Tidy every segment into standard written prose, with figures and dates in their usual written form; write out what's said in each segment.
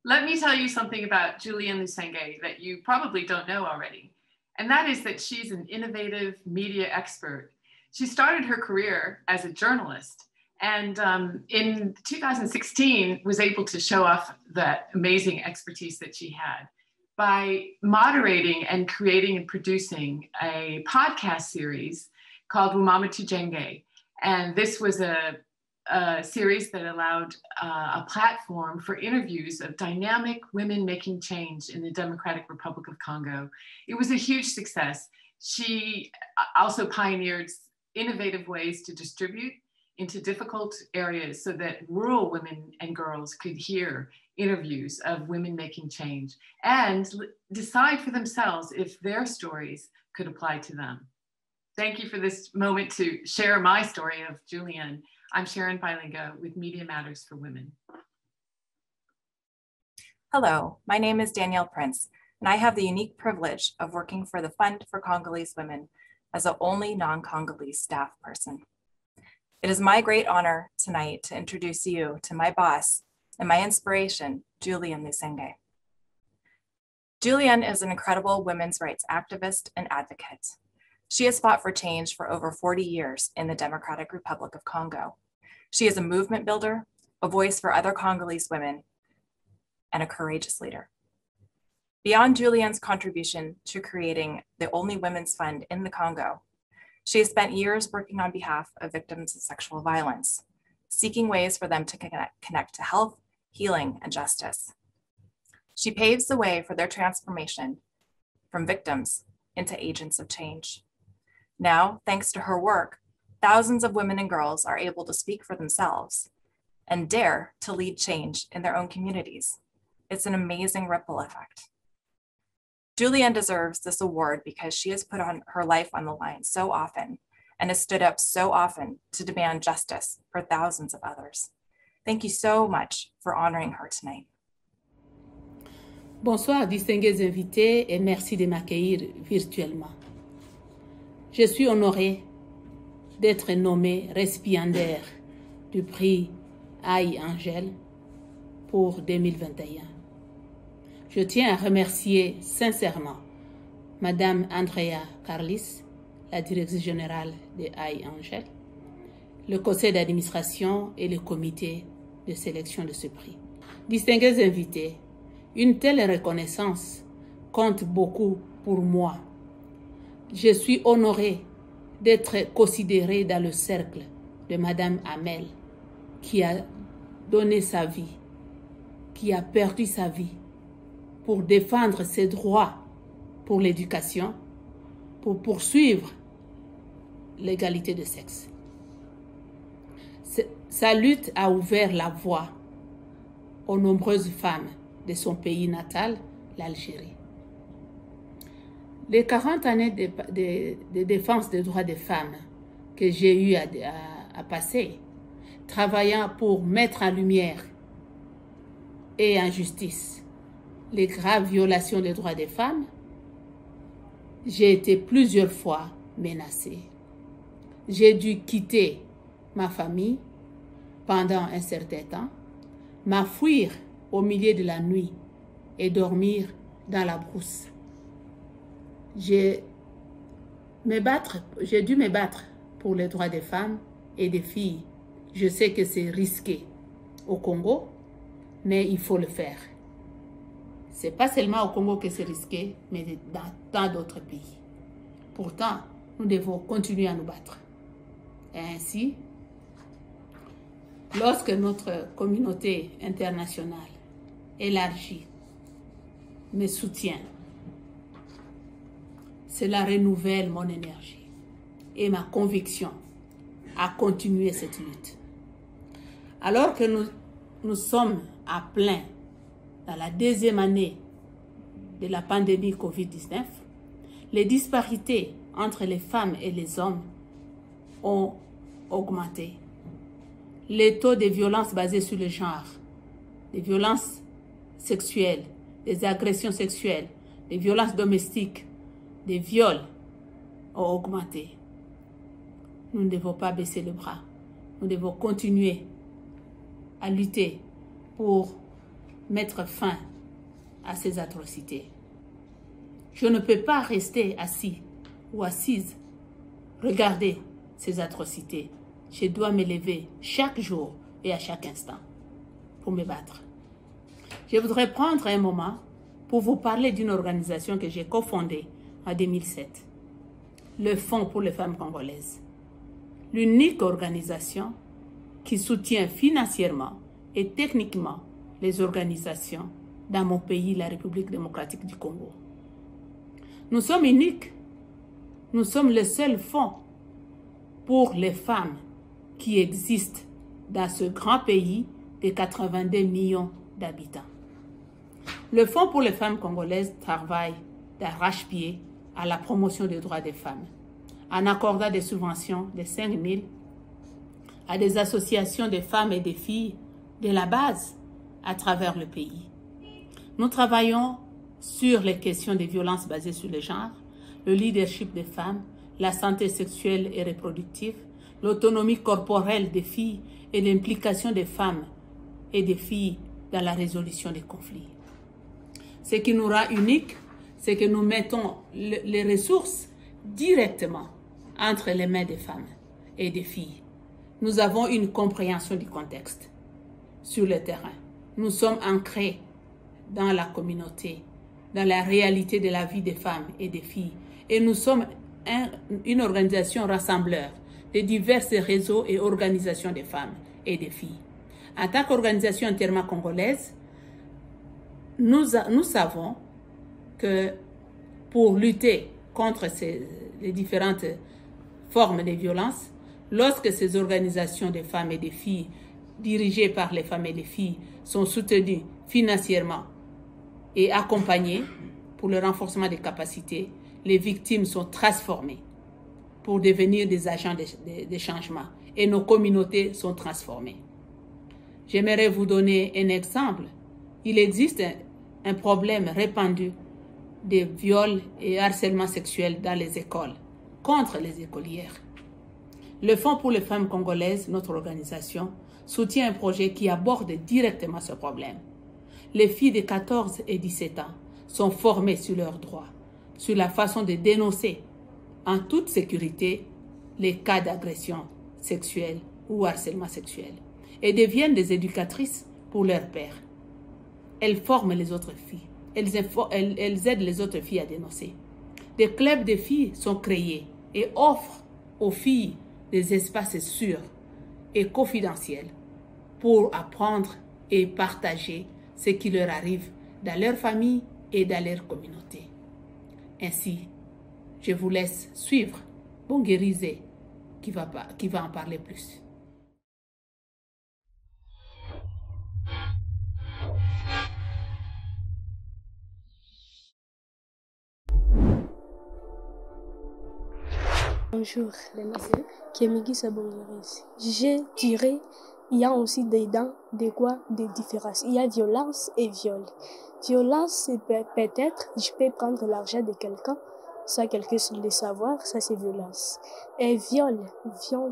Let me tell you something about Julienne Lusenge that you probably don't know already. And that is that she's an innovative media expert. She started her career as a journalist and in 2016 was able to show off that amazing expertise that she had by moderating and creating and producing a podcast series called Wumama Tujenge. And this was a series that allowed a platform for interviews of dynamic women making change in the Democratic Republic of Congo. It was a huge success. She also pioneered innovative ways to distribute into difficult areas so that rural women and girls could hear interviews of women making change and decide for themselves if their stories could apply to them. Thank you for this moment to share my story of Julienne. I'm Sharon Bailinga with Media Matters for Women. Hello, my name is Danielle Prince, and I have the unique privilege of working for the Fund for Congolese Women as the only non-Congolese staff person. It is my great honor tonight to introduce you to my boss and my inspiration, Julienne Lusenge. Julienne is an incredible women's rights activist and advocate. She has fought for change for over 40 years in the Democratic Republic of Congo. She is a movement builder, a voice for other Congolese women, and a courageous leader. Beyond Julienne's contribution to creating the only women's fund in the Congo, she has spent years working on behalf of victims of sexual violence, seeking ways for them to connect to health, healing, and justice. She paves the way for their transformation from victims into agents of change. Now, thanks to her work, thousands of women and girls are able to speak for themselves and dare to lead change in their own communities. It's an amazing ripple effect. Julienne deserves this award because she has put on her life on the line so often and has stood up so often to demand justice for thousands of others. Thank you so much for honoring her tonight. Bonsoir, distingués invités, et merci de m'accueillir virtuellement. Je suis honorée d'être nommée récipiendaire du prix Aïe Angèle pour 2021. Je tiens à remercier sincèrement Madame Andrea Carlis, la directrice générale de Aïe Angèle, le conseil d'administration et le comité de sélection de ce prix. Distingués invités, une telle reconnaissance compte beaucoup pour moi. Je suis honorée d'être considérée dans le cercle de Madame Amel, qui a donné sa vie, qui a perdu sa vie pour défendre ses droits pour l'éducation, pour poursuivre l'égalité de sexe. Sa lutte a ouvert la voie aux nombreuses femmes de son pays natal, l'Algérie. Les 40 années de défense des droits des femmes que j'ai eu à passer, travaillant pour mettre en lumière et en justice les graves violations des droits des femmes, j'ai été plusieurs fois menacée. J'ai dû quitter ma famille pendant un certain temps, m'enfuir au milieu de la nuit et dormir dans la brousse. J'ai dû me battre pour les droits des femmes et des filles. Je sais que c'est risqué au Congo, mais il faut le faire. Ce n'est pas seulement au Congo que c'est risqué, mais dans tant d'autres pays. Pourtant, nous devons continuer à nous battre. Et ainsi, lorsque notre communauté internationale élargie me soutient, cela renouvelle mon énergie et ma conviction à continuer cette lutte. Alors que nous sommes à plein dans la deuxième année de la pandémie COVID-19, les disparités entre les femmes et les hommes ont augmenté. Les taux de violences basées sur le genre, des violences sexuelles, des agressions sexuelles, des violences domestiques, des viols ont augmenté. Nous ne devons pas baisser le bras. Nous devons continuer à lutter pour mettre fin à ces atrocités. Je ne peux pas rester assis ou assise, regarder ces atrocités. Je dois me lever chaque jour et à chaque instant pour me battre. Je voudrais prendre un moment pour vous parler d'une organisation que j'ai cofondée en 2007, le Fonds pour les femmes congolaises. L'unique organisation qui soutient financièrement et techniquement les organisations dans mon pays, la République démocratique du Congo. Nous sommes uniques. Nous sommes le seul fonds pour les femmes qui existent dans ce grand pays de 82 millions d'habitants. Le Fonds pour les femmes congolaises travaille d'arrache-pied à la promotion des droits des femmes, en accordant des subventions de 5 000 à des associations de femmes et de filles de la base à travers le pays. Nous travaillons sur les questions des violences basées sur le genre, le leadership des femmes, la santé sexuelle et reproductive, l'autonomie corporelle des filles et l'implication des femmes et des filles dans la résolution des conflits. Ce qui nous rend uniques, c'est que nous mettons les ressources directement entre les mains des femmes et des filles. Nous avons une compréhension du contexte sur le terrain. Nous sommes ancrés dans la communauté, dans la réalité de la vie des femmes et des filles. Et nous sommes une organisation rassembleur de divers réseaux et organisations de femmes et de filles. En tant qu'organisation entièrement congolaise, nous savons que pour lutter contre les différentes formes de violence, lorsque ces organisations de femmes et de filles dirigées par les femmes et les filles sont soutenues financièrement et accompagnées pour le renforcement des capacités, les victimes sont transformées pour devenir des agents de changement et nos communautés sont transformées. J'aimerais vous donner un exemple. Il existe un problème répandu de viols et harcèlement sexuel dans les écoles, contre les écolières. Le Fonds pour les femmes congolaises, notre organisation, soutient un projet qui aborde directement ce problème. Les filles de 14 et 17 ans sont formées sur leurs droits, sur la façon de dénoncer en toute sécurité les cas d'agression sexuelle ou harcèlement sexuel et deviennent des éducatrices pour leurs pères. Elles forment les autres filles. Elles aident les autres filles à dénoncer. Des clubs de filles sont créés et offrent aux filles des espaces sûrs et confidentiels pour apprendre et partager ce qui leur arrive dans leur famille et dans leur communauté. Ainsi, je vous laisse suivre Bonguérizé qui va en parler plus. Bonjour, Kémigi Sabongiris. Je dirais, il y a aussi dedans des différences. Il y a violence et viol. Violence, c'est peut-être, je peux prendre l'argent de quelqu'un, sans quelqu'un le savoir, ça c'est violence. Et viol,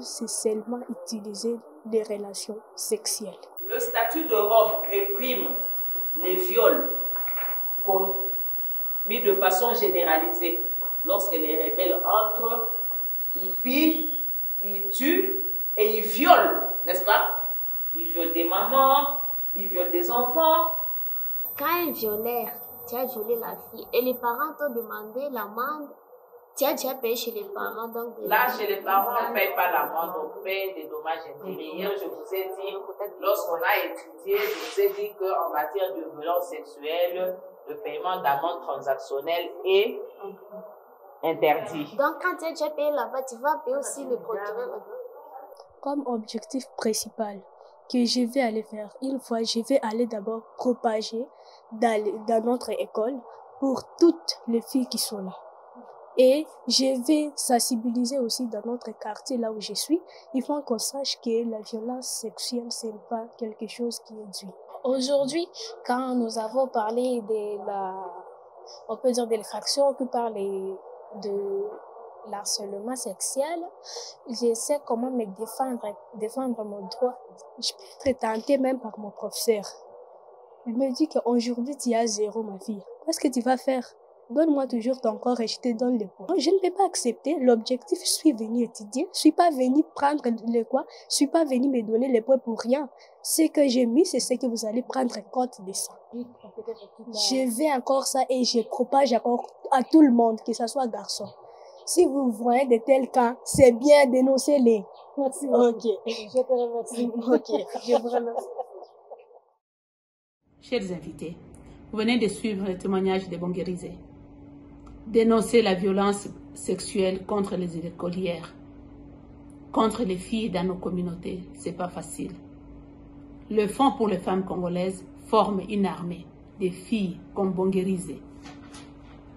c'est seulement utiliser des relations sexuelles. Le statut de Rome réprime les viols commis de façon généralisée. Lorsque les rebelles entrent, ils pillent, ils tuent et ils violent, n'est-ce pas? Ils violent des mamans, ils violent des enfants. Quand un violeur, tu as violé la fille et les parents t'ont demandé l'amende, tu as déjà payé chez les parents. Donc là, chez les parents, on ne paye pas l'amende, on paye des dommages intérêts. Hier, je vous ai dit, lorsqu'on a étudié, je vous ai dit qu'en matière de violence sexuelle, le paiement d'amende transactionnelle est interdit. Donc, quand tu as déjà payé là-bas, tu vas payer aussi le procureur là-bas. Comme objectif principal que je vais aller faire une fois, je vais aller d'abord propager dans notre école pour toutes les filles qui sont là. Et je vais sensibiliser aussi dans notre quartier, là où je suis. Il faut qu'on sache que la violence sexuelle, ce n'est pas quelque chose qui est dû. Aujourd'hui, quand nous avons parlé on peut dire de l'infraction que par de l'harcèlement sexuel, je sais comment me défendre mon droit. Je peux être tentée même par mon professeur. Elle me dit qu'aujourd'hui, tu as 0, ma fille. Qu'est-ce que tu vas faire? Donne-moi toujours ton corps et je te donne le poids. Je ne peux pas accepter. L'objectif, je suis venue étudier. Je suis pas venue prendre le quoi. Je suis pas venue me donner le poids pour rien. Ce que j'ai mis, c'est ce que vous allez prendre compte de ça. Je vais encore ça et je propage encore à tout le monde, que ce soit garçon. Si vous voyez de tels cas, c'est bien, dénoncez-les. Merci. Ok. Je te remercie. Ok. Je vous remercie. Chers invités, vous venez de suivre le témoignage de Bonguérizé. Dénoncer la violence sexuelle contre les écolières, contre les filles dans nos communautés, c'est pas facile. Le Fonds pour les femmes congolaises forme une armée de filles comme Bonguérizé,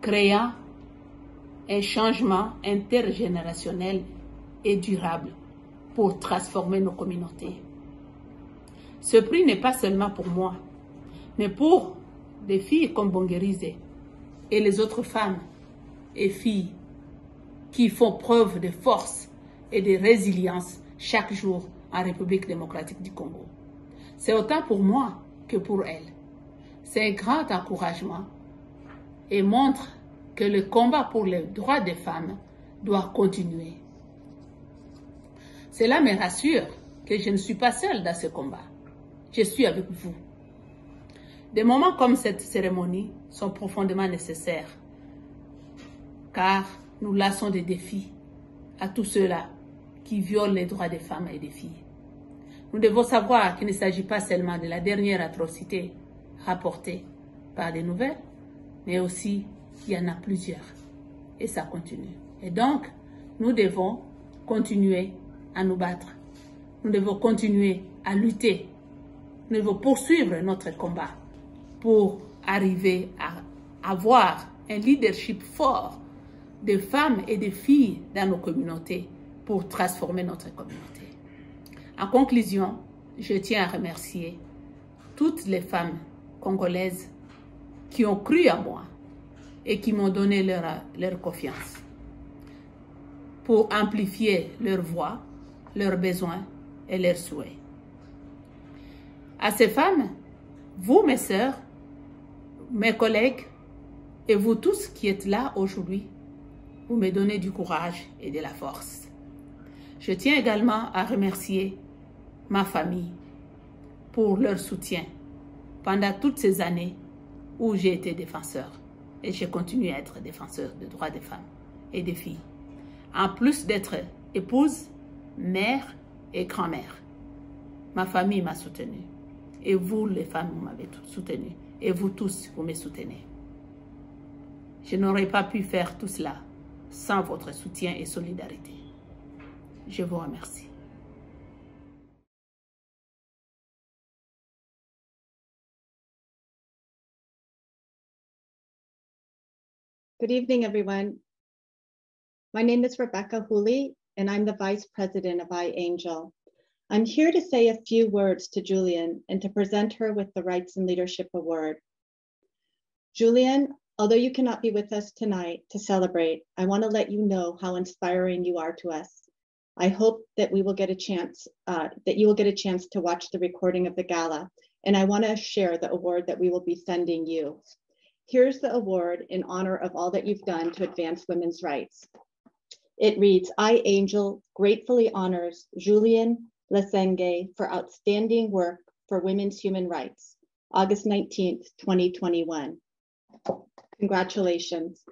créant un changement intergénérationnel et durable pour transformer nos communautés. Ce prix n'est pas seulement pour moi, mais pour des filles comme Bonguérizé et les autres femmes et filles qui font preuve de force et de résilience chaque jour en République démocratique du Congo. C'est autant pour moi que pour elles. C'est un grand encouragement et montre que le combat pour les droits des femmes doit continuer. Cela me rassure que je ne suis pas seule dans ce combat. Je suis avec vous. Des moments comme cette cérémonie sont profondément nécessaires, car nous lançons des défis à tous ceux-là qui violent les droits des femmes et des filles. Nous devons savoir qu'il ne s'agit pas seulement de la dernière atrocité rapportée par les nouvelles, mais aussi il y en a plusieurs et ça continue. Et donc, nous devons continuer à nous battre. Nous devons continuer à lutter. Nous devons poursuivre notre combat pour arriver à avoir un leadership fort de femmes et de filles dans nos communautés pour transformer notre communauté. En conclusion, je tiens à remercier toutes les femmes congolaises qui ont cru en moi et qui m'ont donné leur confiance pour amplifier leur voix, leurs besoins et leurs souhaits. À ces femmes, vous, mes sœurs, mes collègues et vous tous qui êtes là aujourd'hui, vous me donnez du courage et de la force. Je tiens également à remercier ma famille pour leur soutien pendant toutes ces années où j'ai été défenseur et je continue à être défenseur des droits des femmes et des filles. En plus d'être épouse, mère et grand-mère, ma famille m'a soutenue et vous les femmes vous m'avez soutenue et vous tous vous me soutenez. Je n'aurais pas pu faire tout cela sans votre soutien et solidarité. Je vous remercie. Good evening, everyone. My name is Rebecca Hooley, and I'm the Vice President of iAngel. I'm here to say a few words to Julian and to present her with the Rights and Leadership Award. Julian, although you cannot be with us tonight to celebrate, I want to let you know how inspiring you are to us. I hope that we will get a chance, that you will get a chance to watch the recording of the gala, and I want to share the award that we will be sending you. Here's the award in honor of all that you've done to advance women's rights. It reads, iAngel gratefully honors Julian Lesenge for outstanding work for women's human rights, August 19th, 2021. Congratulations.